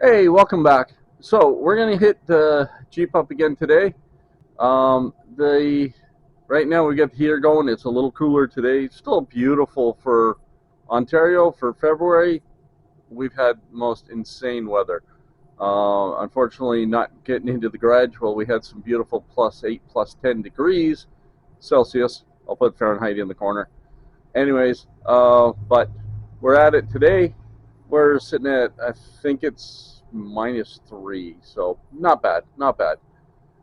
Hey, welcome back. So we're gonna hit the Jeep up again today. Right now we got the heater going. It's a little cooler today. Still beautiful for Ontario for February. We've had most insane weather. Unfortunately, not getting into the garage. Well, we had some beautiful +8, +10 degrees Celsius. I'll put Fahrenheit in the corner. Anyways, but we're at it today. We're sitting at, I think it's -3, so not bad, not bad.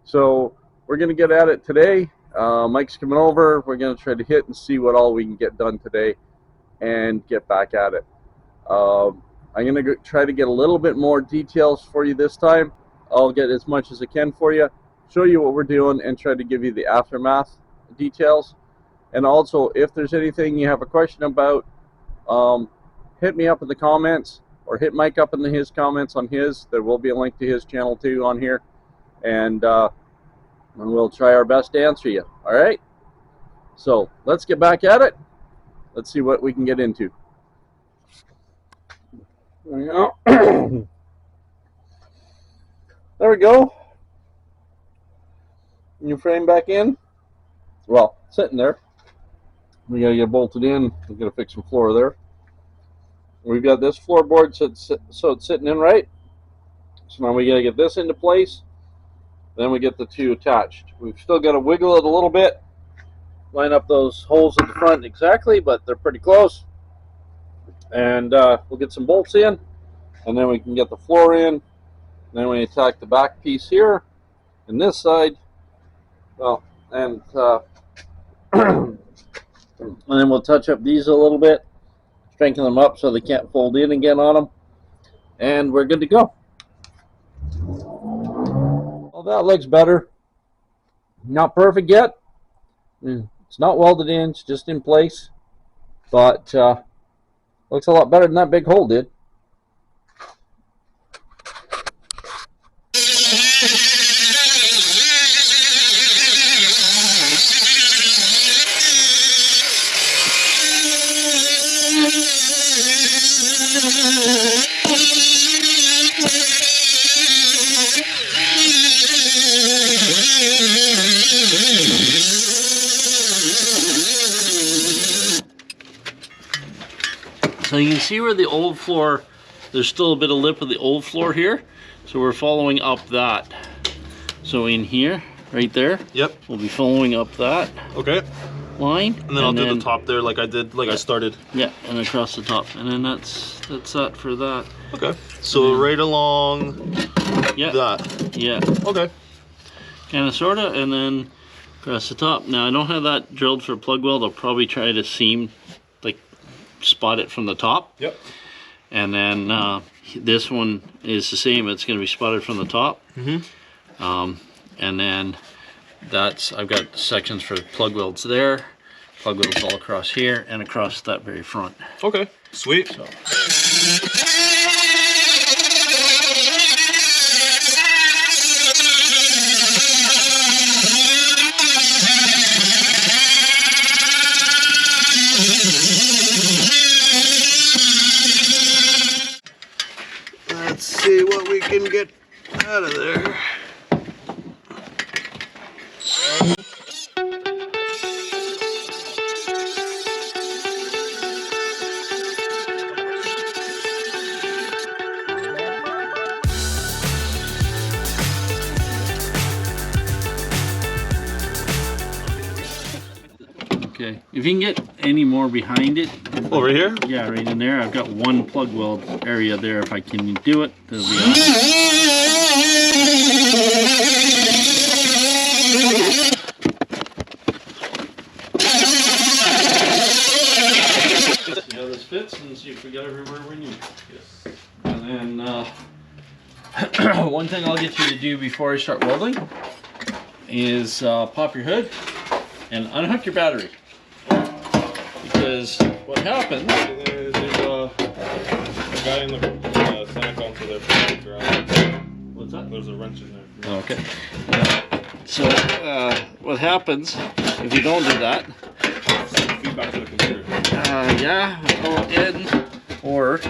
So we're gonna get at it today. Mike's coming over. We're gonna try to hit and see what all we can get done today and get back at it. I'm gonna try to get a little bit more details for you this time. I'll get as much as I can for you, show you what we're doing, and try to give you the aftermath details. And also, if there's anything you have a question about, hit me up in the comments, or hit Mike up in his comments on his. There will be a link to his channel too on here, and we'll try our best to answer you. All right, so let's get back at it. Let's see what we can get into. There we go. There we go. New frame back in. Well, sitting there. We gotta get bolted in. We gotta fix some floor there. We've got this floorboard so it's sitting in right. So now we gotta get this into place. Then we get the two attached. We've still got to wiggle it a little bit, line up those holes at the front exactly, but they're pretty close. And we'll get some bolts in, and then we can get the floor in. Then we attack the back piece here, and this side. Well, and and then we'll touch up these a little bit, strengthen them up so they can't fold in again on them, and we're good to go. Well, that looks better. Not perfect yet. It's not welded in, it's just in place, but looks a lot better than that big hole did. So you can see where the old floor, there's still a bit of lip of the old floor here. So we're following up that. So in here, right there. Yep. We'll be following up that. Okay. Line. And then I'll do the top there like I did, like I started. Yeah, and across the top. And then that's that for that. Okay. So right along that. Yeah. Okay. Kind of, sort of, and then across the top. Now I don't have that drilled for plug weld. I'll probably try to seam, like spot it from the top. Yep. And then this one is the same. It's going to be spotted from the top. Mm-hmm. And then I've got sections for plug welds there, plug welds all across here and across that very front. Okay, sweet. So. Let's see what we can get out of there. Okay, if you can get any more behind it. Over here? Yeah, right in there. I've got one plug weld area there. If I can do it, that'll be awesome. See how this fits and see if we got everywhere we need. Yes. And then one thing I'll get you to do before I start welding is pop your hood and unhook your battery. Because what happens, There's a guy in the center console there for the ground. What's that? There's a wrench in there. Oh, okay. So what happens if you don't do that? Feedback to the computer. Yeah, go in, or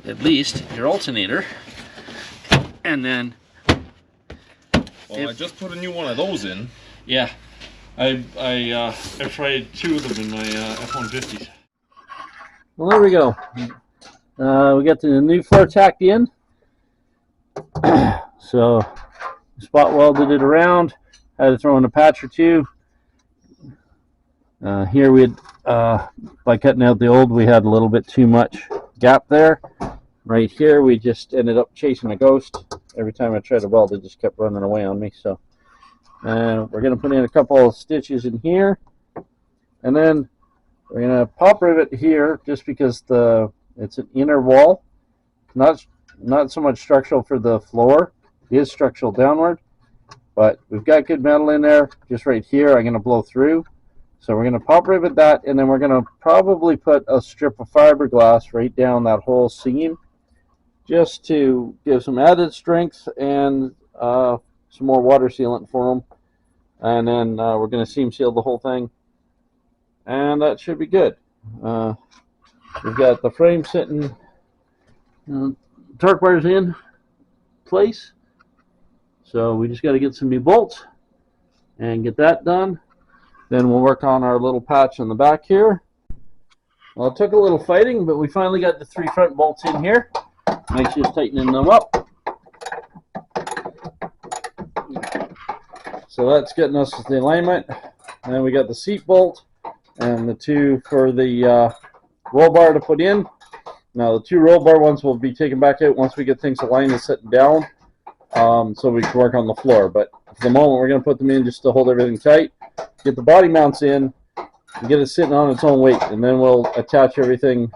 at least your alternator And then, well, I just put a new one of those in. yeah, I tried 2 of them in my F-150s. Well, there we go. We got the new floor tacked in. So spot welded it around. Had to throw in a patch or 2. Here we had, by cutting out the old, we had a little bit too much gap there. Right here, we just ended up chasing a ghost. Every time I tried to weld, it just kept running away on me. So we're going to put in a couple of stitches in here. And then we're going to pop rivet here just because it's an inner wall. Not so much structural for the floor. It is structural downward. But we've got good metal in there. Just right here, I'm going to blow through. So we're going to pop rivet that, and then we're going to probably put a strip of fiberglass right down that whole seam just to give some added strength and some more water sealant for them. And then we're going to seam seal the whole thing, and that should be good. We've got the frame sitting, torque bars in place, so we just got to get some new bolts and get that done. Then we'll work on our little patch in the back here. Well, it took a little fighting, but we finally got the 3 front bolts in here. Mike's just tightening them up. So that's getting us the alignment. And then we got the seat bolt and the 2 for the roll bar to put in. Now the 2 roll bar ones will be taken back out once we get things aligned and sitting down, so we can work on the floor. But for the moment, we're going to put them in just to hold everything tight. Get the body mounts in and get it sitting on its own weight, and then we'll attach everything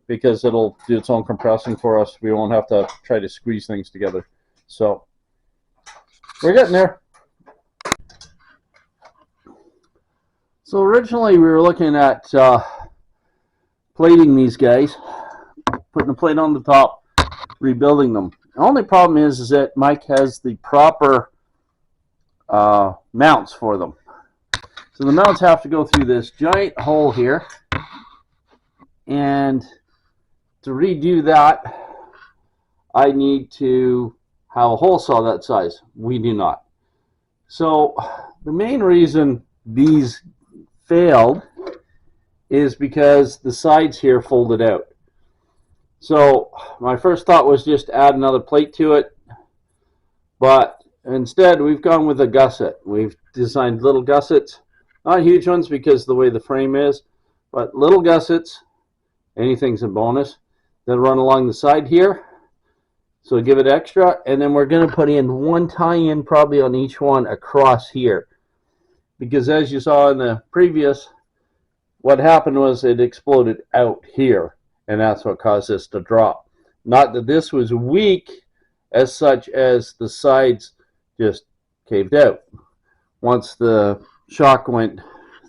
because it'll do its own compressing for us. We won't have to try to squeeze things together. So we're getting there. So originally we were looking at plating these guys, putting a plate on the top, rebuilding them. The only problem is that Mike has the proper mounts for them. So the mounts have to go through this giant hole here, and to redo that, I need to have a hole saw that size. We do not. So the main reason these failed is because the sides here folded out. So my first thought was just add another plate to it, but instead we've gone with a gusset. We've designed little gussets. Not huge ones because of the way the frame is, but little gussets, anything's a bonus, that run along the side here. So give it extra, and then we're going to put in 1 tie-in probably on each one across here. Because as you saw in the previous, what happened was it exploded out here, and that's what caused this to drop. Not that this was weak as such as the sides just caved out. Once the shock went,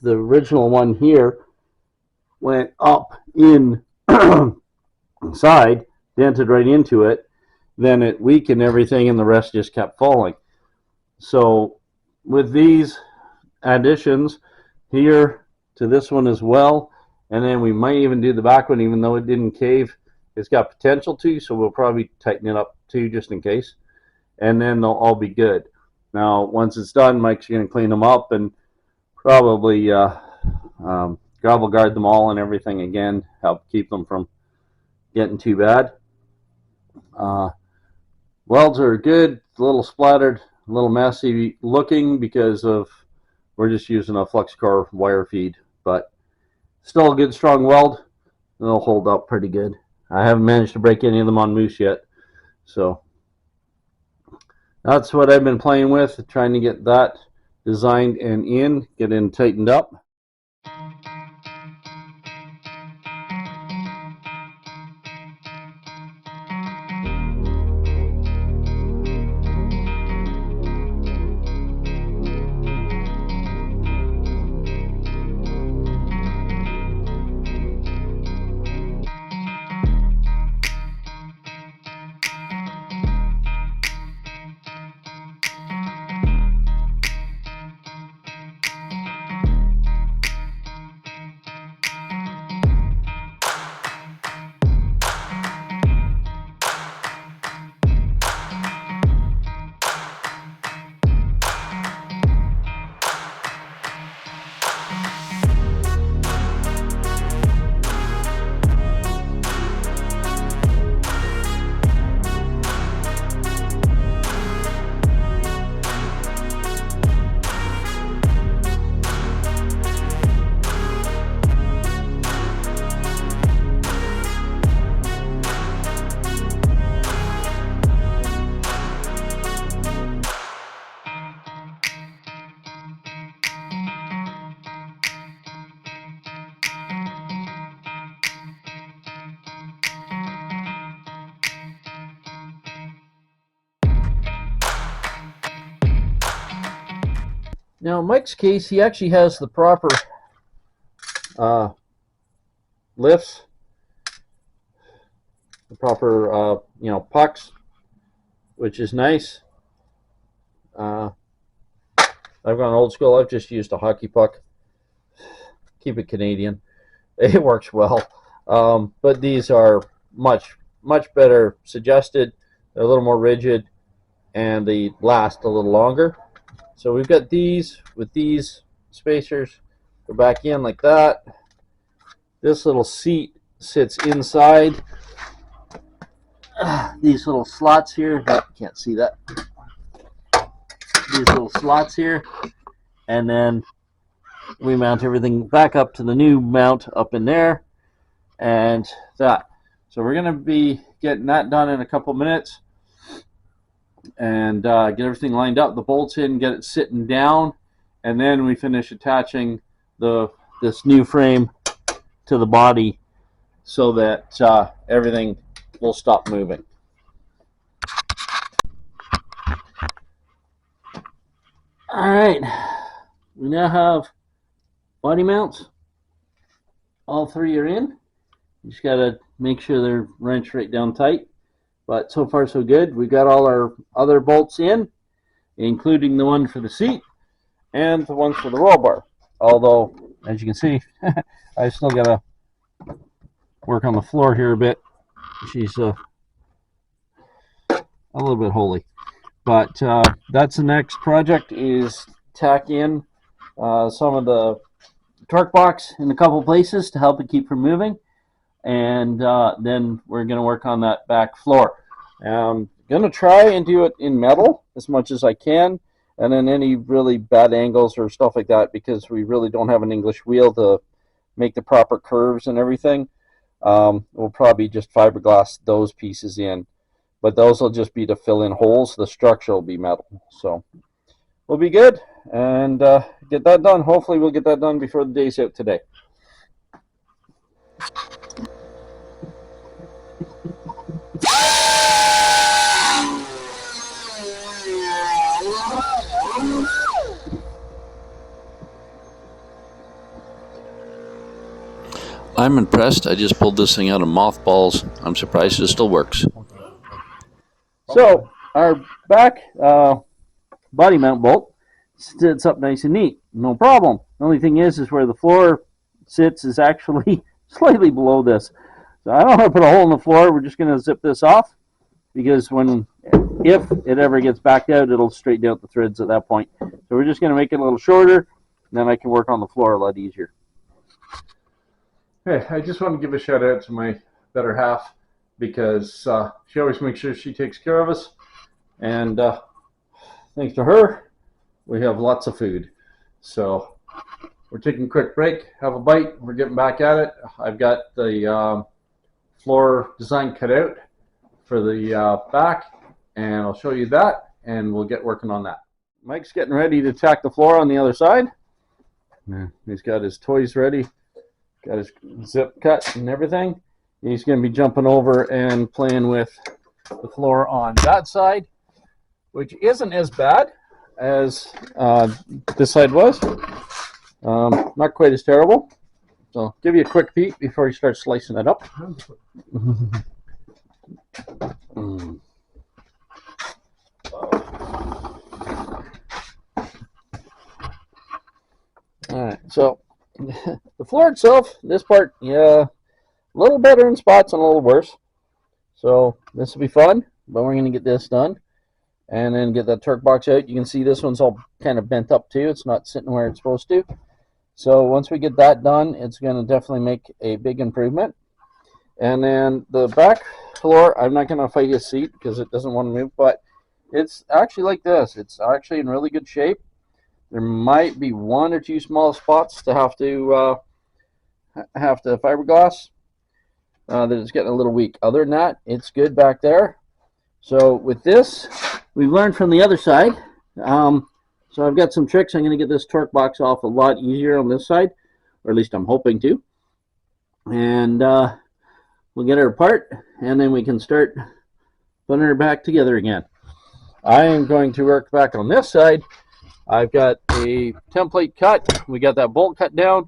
the original one here went up in side, dented right into it, then it weakened everything and the rest just kept falling. So with these additions here to this one as well, and then we might even do the back one even though it didn't cave. It's got potential to, so we'll probably tighten it up too just in case, and then they'll all be good. Now once it's done, Mike's going to clean them up and probably gravel guard them all and everything again, help keep them from getting too bad. Welds are good, a little splattered, a little messy looking because of we're just using a flux core wire feed, but still a good strong weld. They'll hold up pretty good. I haven't managed to break any of them on moose yet, so that's what I've been playing with, trying to get that designed and get in tightened up. Now, in Mike's case, he actually has the proper lifts, the proper pucks, which is nice. I've gone old school. I've just used a hockey puck. Keep it Canadian. It works well. But these are much better suggested. They're a little more rigid, and they last a little longer. So we've got these with these spacers. Go back in like that. This little seat sits inside these little slots here. Oh, can't see that. These little slots here, and then we mount everything back up to the new mount up in there, and that. So we're going to be getting that done in a couple minutes, and get everything lined up, the bolts in, get it sitting down, and then we finish attaching this new frame to the body so that everything will stop moving. All right, we now have body mounts. All three are in. You just got to make sure they're wrenched right down tight. But so far so good. We got all our other bolts in, including the one for the seat and the ones for the roll bar. Although, as you can see, I still got to work on the floor here a bit. She's a little bit holy. But that's the next project, is tack in some of the torque box in a couple places to help it keep from moving. And then we're going to work on that back floor. I'm going to try and do it in metal as much as I can, and then any really bad angles or stuff like that, because we really don't have an English wheel to make the proper curves and everything. We'll probably just fiberglass those pieces in, but those will just be to fill in holes. The structure will be metal, so we'll be good and get that done. Hopefully we'll get that done before the day's out today. I'm impressed. I just pulled this thing out of mothballs. I'm surprised it still works. So our back body mount bolt sits up nice and neat, no problem. The only thing is where the floor sits is actually slightly below this. So I don't want to put a hole in the floor. We're just going to zip this off, because if it ever gets backed out, it'll straighten out the threads at that point. So we're just going to make it a little shorter, and then I can work on the floor a lot easier. Hey, I just want to give a shout out to my better half, because she always makes sure she takes care of us, and thanks to her, we have lots of food. So we're taking a quick break, have a bite, we're getting back at it. I've got the floor design cut out for the back, and I'll show you that, and we'll get working on that. Mike's getting ready to tack the floor on the other side. He's got his toys ready, got his zip cut and everything. He's going to be jumping over and playing with the floor on that side, which isn't as bad as this side was. Not quite as terrible. So I'll give you a quick peek before you start slicing it up. Alright, so the floor itself, this part, yeah, a little better in spots and a little worse. So this will be fun, but we're going to get this done and then get that torque box out. You can see this one's all kind of bent up too. It's not sitting where it's supposed to. So once we get that done, it's going to definitely make a big improvement. And then the back floor, I'm not going to fight his seat because it doesn't want to move, but it's actually like this. It's actually in really good shape. There might be one or two small spots to have to fiberglass that it's getting a little weak. Other than that, it's good back there. So with this, we've learned from the other side. So I've got some tricks. I'm going to get this torque box off a lot easier on this side, or at least I'm hoping to. And we'll get her apart, and then we can start putting her back together again. I am going to work back on this side. I've got a template cut. We got that bolt cut down,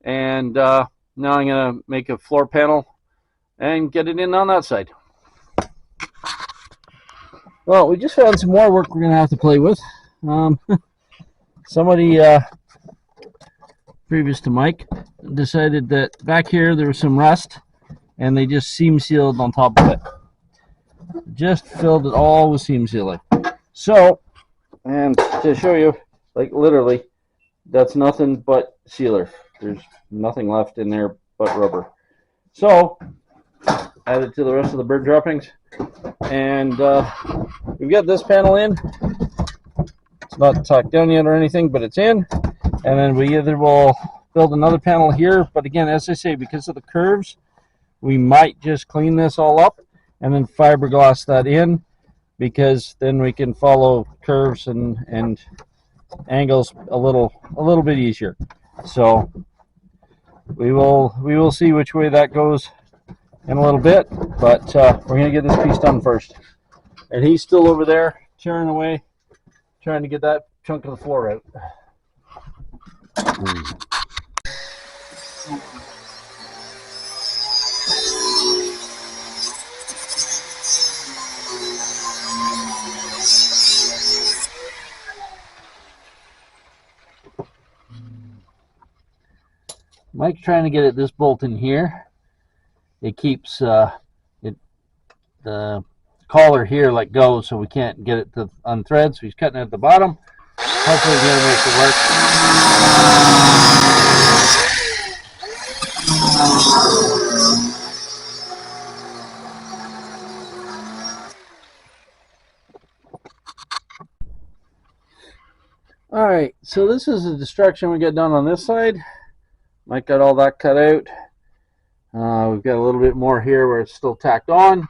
and now I'm going to make a floor panel and get it in on that side. Well, we just found some more work we're going to have to play with. Somebody previous to Mike decided that back here there was some rust, and they just seam sealed on top of it. Just filled it all with seam sealing. So, and to show you, like literally, that's nothing but sealer. There's nothing left in there but rubber. So, add it to the rest of the bird droppings, and we've got this panel in. It's not tacked down yet or anything, but it's in. And then we either will build another panel here, but again, as I say, because of the curves, we might just clean this all up and then fiberglass that in, because then we can follow curves and angles a little bit easier. So we will see which way that goes in a little bit, but we're gonna get this piece done first. And he's still over there tearing away, trying to get that chunk of the floor out. Mike's trying to get this bolt in here. It keeps the collar here let go, so we can't get it to unthread. So he's cutting it at the bottom. Hopefully, he's gonna make it work. All right, so this is the destruction we got done on this side. Mike got all that cut out. We've got a little bit more here where it's still tacked on,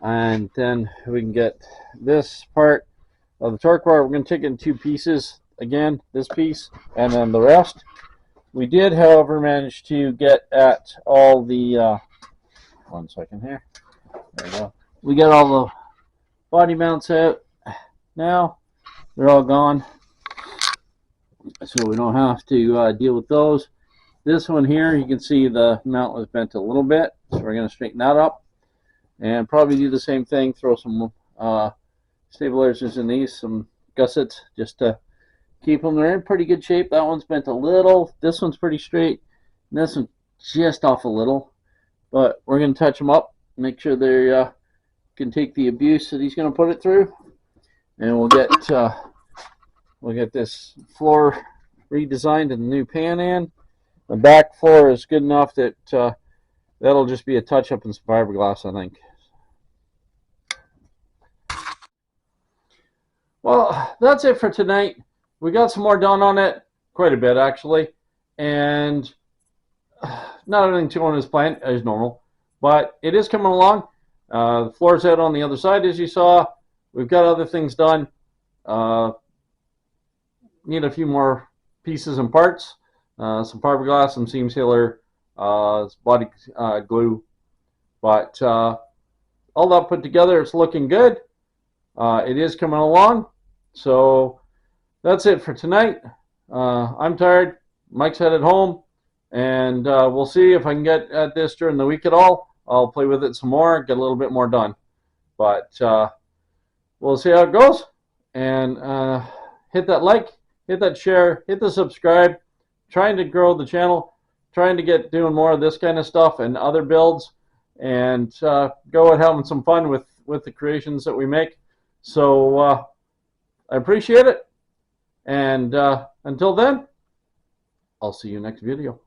and then we can get this part of the torque bar. We're going to take it in two pieces. Again, this piece and then the rest. We did, however, manage to get at all the 1 second here. There we go. We got all the body mounts out now. They're all gone, so we don't have to deal with those. This one here, you can see the mount was bent a little bit, so we're going to straighten that up and probably do the same thing. Throw some stabilizers in these, some gussets, just to keep them. They're in pretty good shape. That one's bent a little. This one's pretty straight. And this one's just off a little. But we're going to touch them up, make sure they can take the abuse that he's going to put it through. And we'll get this floor redesigned and the new pan in. The back floor is good enough that that'll just be a touch-up in some fiberglass, I think. Well, that's it for tonight. We got some more done on it, quite a bit actually, and not everything going as planned as normal, but it is coming along. The floor's out on the other side, as you saw. We've got other things done. Need a few more pieces and parts. Some fiberglass, some seam sealer, body glue, but all that put together, it's looking good. It is coming along, so that's it for tonight. I'm tired. Mike's headed home, and we'll see if I can get at this during the week at all. I'll play with it some more, get a little bit more done, but we'll see how it goes. And hit that like, hit that share, hit the subscribe. Trying to grow the channel, trying to get doing more of this kind of stuff and other builds, and go and having some fun with the creations that we make. So I appreciate it, and until then, I'll see you next video.